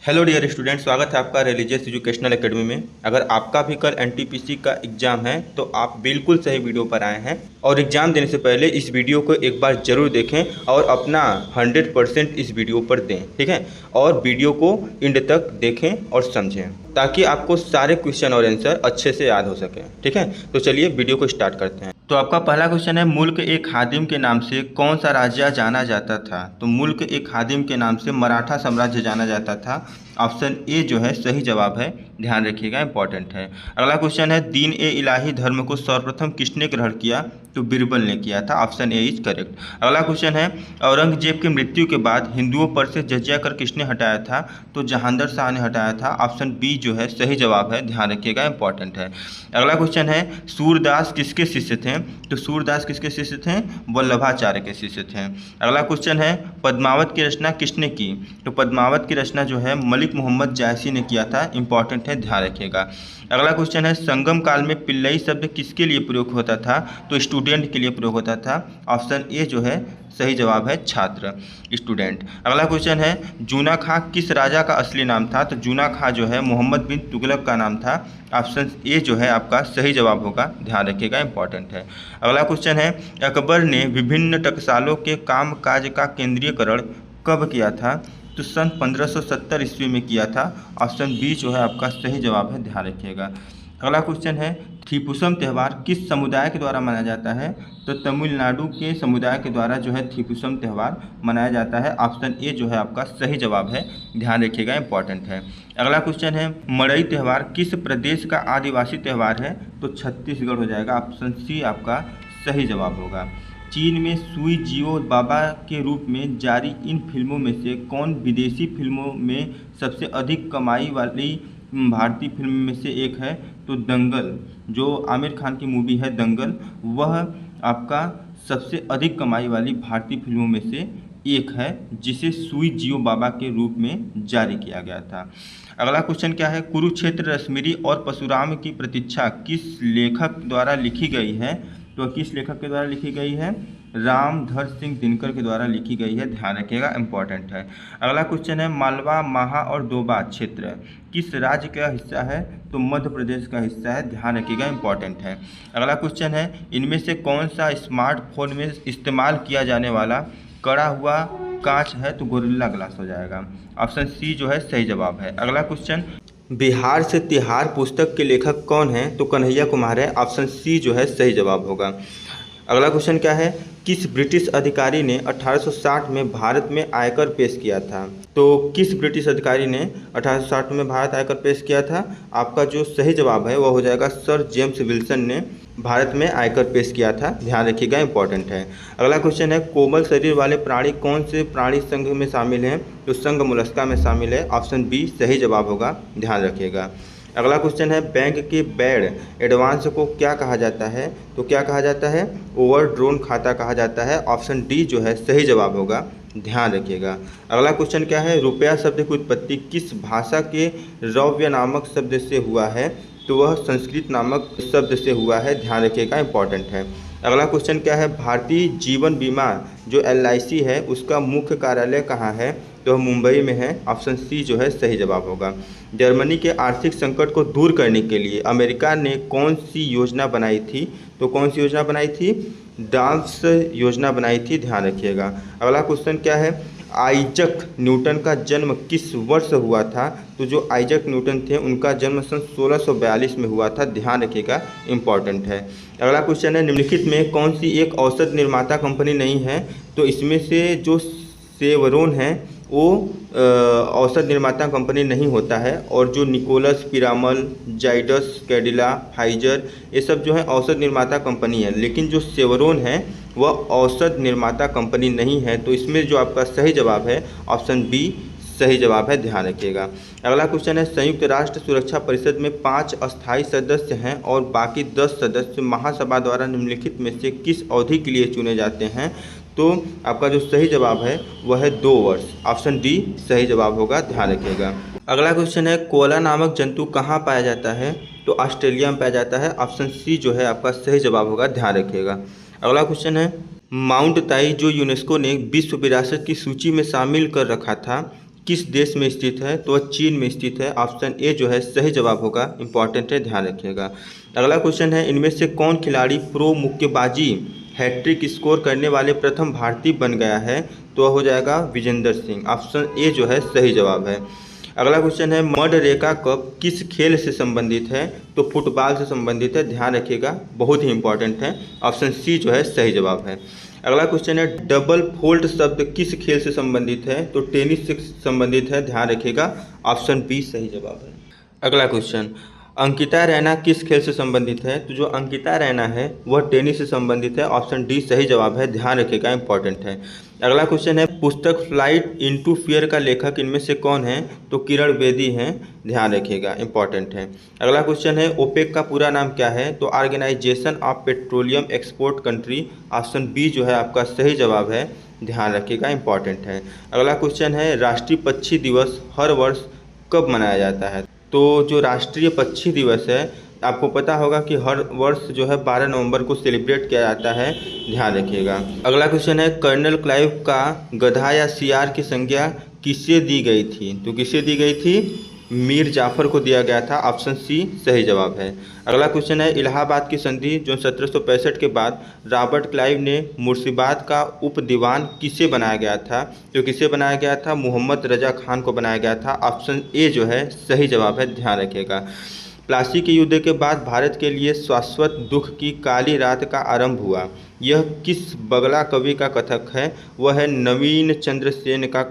Hello dear student, स्वागत है आपका रिलीजियस एजुकेशनल एकेडमी में। अगर आपका भी कल एनटीपीसी का एग्ज़ाम है तो आप बिल्कुल सही वीडियो पर आए हैं और एग्ज़ाम देने से पहले इस वीडियो को एक बार ज़रूर देखें और अपना 100% इस वीडियो पर दें, ठीक है। और वीडियो को एंड तक देखें और समझें ताकि आपको सारे क्वेश्चन और आंसर अच्छे से याद हो सकें, ठीक है। तो चलिए वीडियो को स्टार्ट करते हैं। तो आपका पहला क्वेश्चन है, मुल्क ए खादिम के नाम से कौन सा राज्य जाना जाता था? तो मुल्क ए खादिम के नाम से मराठा साम्राज्य जाना जाता था। ऑप्शन ए जो है सही जवाब है, ध्यान रखिएगा, इंपॉर्टेंट है। अगला क्वेश्चन है, दीन ए इलाही धर्म को सर्वप्रथम किसने ग्रहण किया? तो बीरबल ने किया था। Option A is correct. अगला क्वेश्चन है, औरंगजेब की मृत्यु के बाद हिंदुओं पर से जजिया कर किसने हटाया था? तो जहांगीर शाह ने हटाया था। ऑप्शन बी जो है सही जवाब है, ध्यान रखिएगा, इंपॉर्टेंट है। अगला क्वेश्चन है, सूरदास किसके शिष्य थे? तो सूरदास किसके शिष्य थे? वल्लभाचार्य के शिष्य थे। अगला क्वेश्चन है, पद्मावत की रचना किसने की? तो पद्मावत की रचना जो है मलिक मोहम्मद जायसी ने किया था, इंपॉर्टेंट है, ध्यान रखिएगा। अगला क्वेश्चन है, संगम काल में पिल्लई शब्द किसके लिए प्रयोग होता था? तो स्टूडेंट के लिए प्रयोग होता था। ऑप्शन ए जो है सही जवाब है, छात्र, स्टूडेंट। अगला क्वेश्चन है, जूना खां किस राजा का असली नाम था? तो जूना खां जो है मोहम्मद बिन तुगलक का नाम था। ऑप्शन ए जो है आपका सही जवाब होगा, ध्यान रखिएगा, इंपॉर्टेंट है। अगला क्वेश्चन है, अकबर ने विभिन्न टकसालों के काम काज का केंद्रीयकरण कब किया था? तो सन 1570 ईस्वी में किया था। ऑप्शन बी जो है आपका सही जवाब है, ध्यान रखिएगा। अगला क्वेश्चन है, थीपुसम त्यौहार किस समुदाय के द्वारा मनाया जाता है? तो तमिलनाडु के समुदाय के द्वारा जो है थीपुसम त्यौहार मनाया जाता है। ऑप्शन ए जो है आपका सही जवाब है, ध्यान रखिएगा, इंपॉर्टेंट है। अगला क्वेश्चन है, मड़ई त्यौहार किस प्रदेश का आदिवासी त्यौहार है? तो छत्तीसगढ़ हो जाएगा। ऑप्शन सी आपका सही जवाब होगा। चीन में सुई जियो बाबा के रूप में जारी इन फिल्मों में से कौन विदेशी फिल्मों में सबसे अधिक कमाई वाली भारतीय फिल्म में से एक है? तो दंगल, जो आमिर खान की मूवी है दंगल, वह आपका सबसे अधिक कमाई वाली भारतीय फिल्मों में से एक है, जिसे सुई जियो बाबा के रूप में जारी किया गया था। अगला क्वेश्चन क्या है, कुरुक्षेत्र रश्मिरी और परशुराम की प्रतीक्षा किस लेखक द्वारा लिखी गई है? तो किस लेखक के द्वारा लिखी गई है? रामधर सिंह दिनकर के द्वारा लिखी गई है, ध्यान रखिएगा, इंपॉर्टेंट है। अगला क्वेश्चन है, मालवा, माहा और दोबा क्षेत्र किस राज्य का हिस्सा है? तो मध्य प्रदेश का हिस्सा है, ध्यान रखिएगा, इंपॉर्टेंट है। अगला क्वेश्चन है, इनमें से कौन सा स्मार्टफोन में इस्तेमाल किया जाने वाला कड़ा हुआ कांच है? तो गोरिल्ला ग्लास हो जाएगा। ऑप्शन सी जो है सही जवाब है। अगला क्वेश्चन, बिहार से तिहार पुस्तक के लेखक कौन हैं? तो कन्हैया कुमार है। ऑप्शन सी जो है सही जवाब होगा। अगला क्वेश्चन क्या है, किस ब्रिटिश अधिकारी ने 1860 में भारत में आयकर पेश किया था? तो किस ब्रिटिश अधिकारी ने 1860 में भारत आयकर पेश किया था? आपका जो सही जवाब है वह हो जाएगा सर जेम्स विल्सन ने भारत में आयकर पेश किया था, ध्यान रखिएगा, इंपॉर्टेंट है। अगला क्वेश्चन है, कोमल शरीर वाले प्राणी कौन से प्राणी संघ में शामिल हैं? तो संघ मोलस्का में शामिल है। ऑप्शन बी सही जवाब होगा, ध्यान रखिएगा। अगला क्वेश्चन है, बैंक के बेड एडवांस को क्या कहा जाता है? तो क्या कहा जाता है? ओवरड्रोन खाता कहा जाता है। ऑप्शन डी जो है सही जवाब होगा, ध्यान रखिएगा। अगला क्वेश्चन क्या है, रुपया शब्द की उत्पत्ति किस भाषा के रौप्य नामक शब्द से हुआ है? तो वह संस्कृत नामक शब्द से हुआ है, ध्यान रखिएगा, इंपॉर्टेंट है। अगला क्वेश्चन क्या है, भारतीय जीवन बीमा जो LIC है उसका मुख्य कार्यालय कहाँ है? तो मुंबई में है। ऑप्शन सी जो है सही जवाब होगा। जर्मनी के आर्थिक संकट को दूर करने के लिए अमेरिका ने कौन सी योजना बनाई थी? तो कौन सी योजना बनाई थी? डाल्स योजना बनाई थी, ध्यान रखिएगा। अगला क्वेश्चन क्या है, आइजक न्यूटन का जन्म किस वर्ष हुआ था? तो जो आइजक न्यूटन थे उनका जन्म सन 1642 में हुआ था, ध्यान रखिएगा, इंपॉर्टेंट है। अगला क्वेश्चन है, निम्नलिखित में कौन सी एक औषध निर्माता कंपनी नहीं है? तो इसमें से जो सेवरोन है वो औषध निर्माता कंपनी नहीं होता है, और जो निकोलस, पिरामल, जाइडस, कैडिला, फाइजर, ये सब जो है औषध निर्माता कंपनी है, लेकिन जो सेवरोन है वह औषध निर्माता कंपनी नहीं है। तो इसमें जो आपका सही जवाब है ऑप्शन बी सही जवाब है, ध्यान रखिएगा। अगला क्वेश्चन है, संयुक्त राष्ट्र सुरक्षा परिषद में 5 अस्थायी सदस्य हैं और बाकी 10 सदस्य महासभा द्वारा निम्नलिखित में से किस अवधि के लिए चुने जाते हैं? तो आपका जो सही जवाब है वह है 2 वर्ष। ऑप्शन डी सही जवाब होगा, ध्यान रखिएगा। अगला क्वेश्चन है, कोला नामक जंतु कहाँ पाया जाता है? तो ऑस्ट्रेलिया में पाया जाता है। ऑप्शन सी जो है आपका सही जवाब होगा, ध्यान रखिएगा। अगला क्वेश्चन है, माउंट ताई जो यूनेस्को ने विश्व विरासत की सूची में शामिल कर रखा था किस देश में स्थित है, तो वह चीन में स्थित है। ऑप्शन ए जो है सही जवाब होगा, इंपॉर्टेंट है, ध्यान रखिएगा। अगला क्वेश्चन है, इनमें से कौन खिलाड़ी प्रो मुक्केबाजी हैट्रिक स्कोर करने वाले प्रथम भारतीय बन गया है, तो वह हो जाएगा विजेंदर सिंह। ऑप्शन ए जो है सही जवाब है। अगला क्वेश्चन है, मनरेगा कप किस खेल से संबंधित है, तो फुटबॉल से संबंधित है, ध्यान रखिएगा, बहुत ही इंपॉर्टेंट है। ऑप्शन सी जो है सही जवाब है। अगला क्वेश्चन है, डबल फोल्ड शब्द किस खेल से संबंधित है, तो टेनिस से संबंधित है, ध्यान रखिएगा। ऑप्शन बी सही जवाब है। अगला क्वेश्चन, अंकिता रैना किस खेल से संबंधित है, तो जो अंकिता रैना है वह टेनिस से संबंधित है। ऑप्शन डी सही जवाब है, ध्यान रखिएगा, इंपॉर्टेंट है। अगला क्वेश्चन है, पुस्तक फ्लाइट इनटू फियर का लेखक इनमें से कौन है, तो किरण बेदी हैं, ध्यान रखिएगा, इंपॉर्टेंट है। अगला क्वेश्चन है, ओपेक का पूरा नाम क्या है, तो organisation of petroleum export country. Option B जो है आपका सही जवाब है, ध्यान रखिएगा, इंपॉर्टेंट है। अगला क्वेश्चन है, राष्ट्रीय पक्षी दिवस हर वर्ष कब मनाया जाता है, तो जो राष्ट्रीय पक्षी दिवस है आपको पता होगा कि हर वर्ष जो है 12 नवंबर को सेलिब्रेट किया जाता है, ध्यान रखिएगा। अगला क्वेश्चन है, कर्नल क्लाइव का गधा या सियार की संज्ञा किसे दी गई थी, तो किसे दी गई थी, मीर जाफर को दिया गया था। ऑप्शन सी सही जवाब है। अगला क्वेश्चन है, इलाहाबाद की संधि जो 1765 के बाद रॉबर्ट क्लाइव ने मुर्शिदाबाद का उप दीवान किसे बनाया गया था, तो किसे बनाया गया था, मोहम्मद रजा खान को बनाया गया था। ऑप्शन ए जो है सही जवाब है, ध्यान रखिएगा। प्लासी के युद्ध के बाद भारत के लिए शाश्वत दुख की काली रात का आरंभ हुआ, यह किस बगला कवि का कथक है, वह है नवीन चंद्र सेन का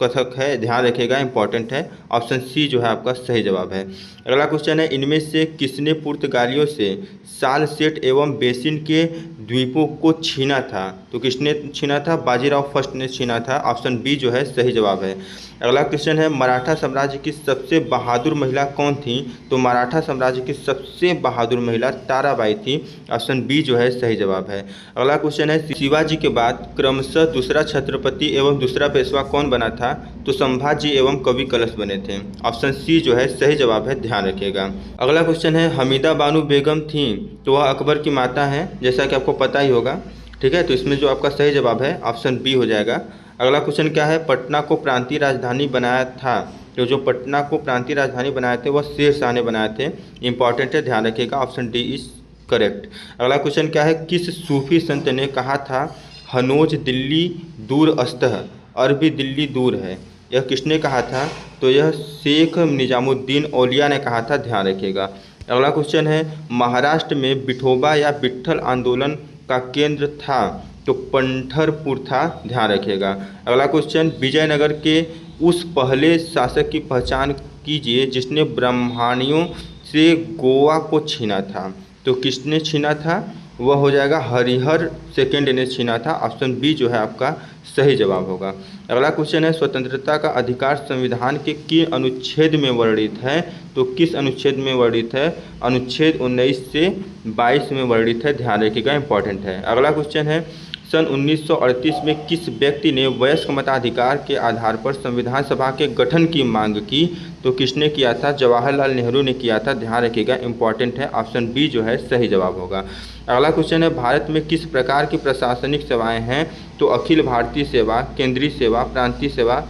कथक है, ध्यान रखिएगा, इंपॉर्टेंट है। ऑप्शन सी जो है आपका सही जवाब है। अगला क्वेश्चन है, इनमें से किसने पुर्तगालियों से सालसेट एवं बेसिन के द्वीपों को छीना था, तो किसने छीना था, बाजीराव फर्स्ट ने छीना था। ऑप्शन बी जो है सही जवाब है। अगला क्वेश्चन है, मराठा साम्राज्य की सबसे बहादुर महिला कौन थी, तो मराठा साम्राज्य की सबसे बहादुर महिला ताराबाई थी। ऑप्शन बी जो है सही जवाब है। अगला क्वेश्चन है, शिवाजी के बाद क्रमशः दूसरा छत्रपति एवं दूसरा पेशवा कौन बना था, तो संभाजी एवं कवि कलश बने थे। ऑप्शन सी जो है सही जवाब है, ध्यान रखिएगा। अगला क्वेश्चन है, हमीदा बानो बेगम थी तो वह अकबर की माता है, जैसा कि आपको पता ही होगा, ठीक है, तो इसमें जो आपका सही जवाब है ऑप्शन बी हो जाएगा। अगला क्वेश्चन क्या है, पटना को प्रांतीय राजधानी बनाया था, तो जो पटना को प्रांतीय राजधानी बनाए थे वह शेर शाह ने बनाए थे, इंपॉर्टेंट है, ध्यान रखिएगा। Option D is correct. अगला क्वेश्चन क्या है, किस सूफी संत ने कहा था हनोज दिल्ली दूर अस्तः, अरबी दिल्ली दूर है, यह किसने कहा था, तो यह शेख निजामुद्दीन औलिया ने कहा था, ध्यान रखिएगा। अगला क्वेश्चन है, महाराष्ट्र में विठोबा या विट्ठल आंदोलन का केंद्र था, तो पंढरपुर था, ध्यान रखिएगा। अगला क्वेश्चन, विजयनगर के उस पहले शासक की पहचान कीजिए जिसने ब्राह्मणियों से गोवा को छीना था, तो किसने छीना था, वह हो जाएगा हरिहर सेकेंड ने छीना था। ऑप्शन बी जो है आपका सही जवाब होगा। अगला क्वेश्चन है, स्वतंत्रता का अधिकार संविधान के किस अनुच्छेद में वर्णित है, तो किस अनुच्छेद में वर्णित है, अनुच्छेद 19 से 22 में वर्णित है, ध्यान रखिएगा, इंपॉर्टेंट है। अगला क्वेश्चन है, सन 1938 में किस व्यक्ति ने वयस्क मताधिकार के आधार पर संविधान सभा के गठन की मांग की, तो किसने किया था, जवाहरलाल नेहरू ने किया था, ध्यान रखिएगा, इंपॉर्टेंट है। ऑप्शन बी जो है सही जवाब होगा। अगला क्वेश्चन है, भारत में किस प्रकार की प्रशासनिक सेवाएं हैं, तो अखिल भारतीय सेवा, केंद्रीय सेवा, प्रांतीय सेवा,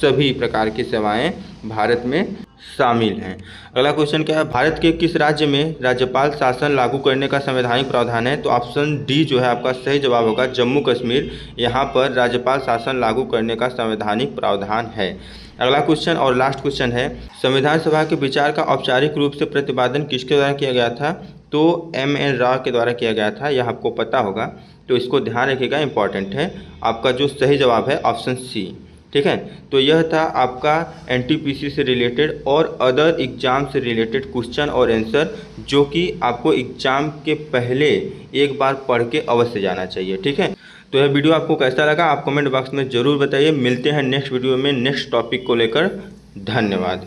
सभी प्रकार की सेवाएं भारत में शामिल हैं। अगला क्वेश्चन क्या है, भारत के किस राज्य में राज्यपाल शासन लागू करने का संवैधानिक प्रावधान है, तो ऑप्शन डी जो है आपका सही जवाब होगा, जम्मू कश्मीर, यहाँ पर राज्यपाल शासन लागू करने का संवैधानिक प्रावधान है। अगला क्वेश्चन और लास्ट क्वेश्चन है, संविधान सभा के विचार का औपचारिक रूप से प्रतिपादन किसके द्वारा किया गया था, तो एम.एन. राव के द्वारा किया गया था, यह आपको पता होगा, तो इसको ध्यान रखिएगा, इंपॉर्टेंट है। आपका जो सही जवाब है ऑप्शन सी, ठीक है। तो यह था आपका एनटीपीसी से रिलेटेड और अदर एग्जाम से रिलेटेड क्वेश्चन और आंसर, जो कि आपको एग्जाम के पहले एक बार पढ़ के अवश्य जाना चाहिए, ठीक है। तो यह वीडियो आपको कैसा लगा आप कमेंट बॉक्स में ज़रूर बताइए। मिलते हैं नेक्स्ट वीडियो में नेक्स्ट टॉपिक को लेकर। धन्यवाद।